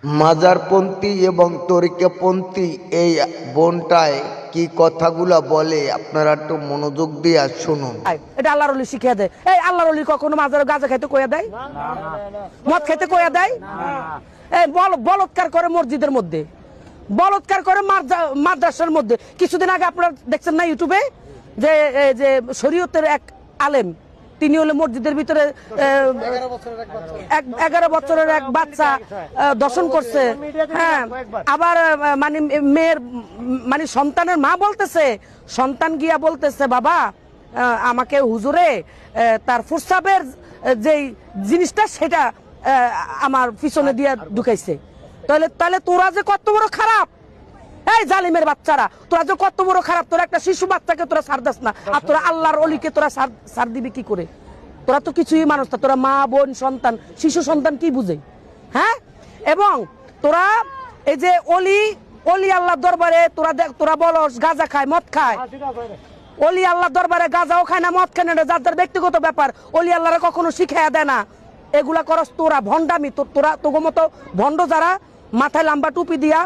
মাজারপন্থী এবং তরিকাপন্থী এই বোনটায় কি কথাগুলো বলে আপনারা একটু মনোযোগ দিয়ে শুনুন। এটা আল্লাহর ওলি শিখিয়ে দেয়। এই আল্লাহর ওলি কখনো মাজারে গাঁজা খাইতে কইয়া দেয়? মদ খাইতে কইয়া দেয়? এই বলৎকার করে মসজিদের মধ্যে, বলৎকার করে মাদ্রাসার মধ্যে। কিছুদিন আগে আপনারা দেখছেন না ইউটিউবে যে শরীয়তের এক আলেম, তিনি হলে মসজিদের ভিতরে 11 বছরের এক বাচ্চা দর্শন করছে। হ্যাঁ, আবার মানে মেয়ের মানে সন্তানের মা বলতেছে, সন্তান গিয়া বলতেছে বাবা আমাকে হুজুরে তার ফুরসাবের যেই জিনিসটা সেটা আমার পিছনে দিয়ে ঢুকাইছে। তাহলে তোরা যে কত বড় খারাপ, এই জালিমের বাচ্চারা, তোরা যে কত বড় খারাপ। তোরা একটা শিশু বাচ্চাকে তোরা ছাড় দাস না, আর তোরা আল্লাহর অলিকে তোরা ছাড় দিবি কি করে? তোরা তো কিছুই মানুষ না, তোরা মা বোন সন্তান, শিশু সন্তান কি বুঝে? হ্যাঁ, এবং তোরা এই যে অলি আল্লাহ দরবারে তোরা বলস গাঁজা খায় মদ খায়। অলি আল্লাহ দরবারে গাঁজাও খায় না মদ খায় না, যার যার ব্যক্তিগত ব্যাপার। অলি আল্লাহরা কখনো শিখাইয়া দেয় না। এগুলা করস তোরা ভণ্ডামি। তোরা তোগো মতো ভণ্ড যারা মাথায় লম্বা টুপি দিয়া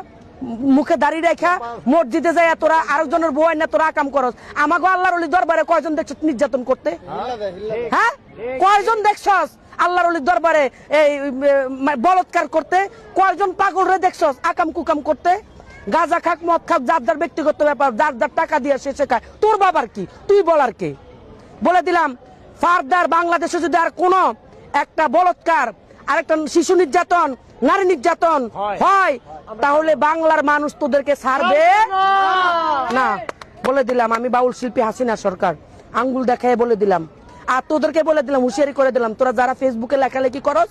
মুখে দাঁড়িয়ে রেখা মসজিদে যায়, তোরা আরেকজনের বউ না তোরা কাম করস। আমাকে আল্লাহর ওলি দরবারে কয়জন দেখছ নির্যাতন করতে? হ্যাঁ, কয়জন দেখছস আল্লাহর ওলি দরবারে এই বলৎকার করতে? কয়জন পাগল রে দেখছস আকাম কুকাম করতে? গাঁজা খাক মদ খাক যার যার ব্যক্তিগত ব্যাপার, যার যার টাকা দিয়ে সে খায়। তোর বাবার কি? তুই বলার কে? বলে দিলাম ফারদার বাংলাদেশে যদি আর কোন একটা বলৎকার, আরেকটা শিশু নির্যাতন, নারী নির্যাতন হয়, তাহলে বাংলার মানুষ তোদেরকে ছাড়বে না। বলে দিলাম, আমি বাউল শিল্পী হাসিনা সরকার, আঙ্গুল দেখায় বলে দিলাম। আর তোদেরকে বলে দিলাম, হুঁশিয়ারি করে দিলাম, তোরা যারা ফেসবুকে লেখালেখি করস,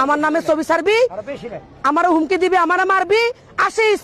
আমার নামে ছবি ছাড়বি, আমারও হুমকি দিবি, আমারও মারবি, আসিস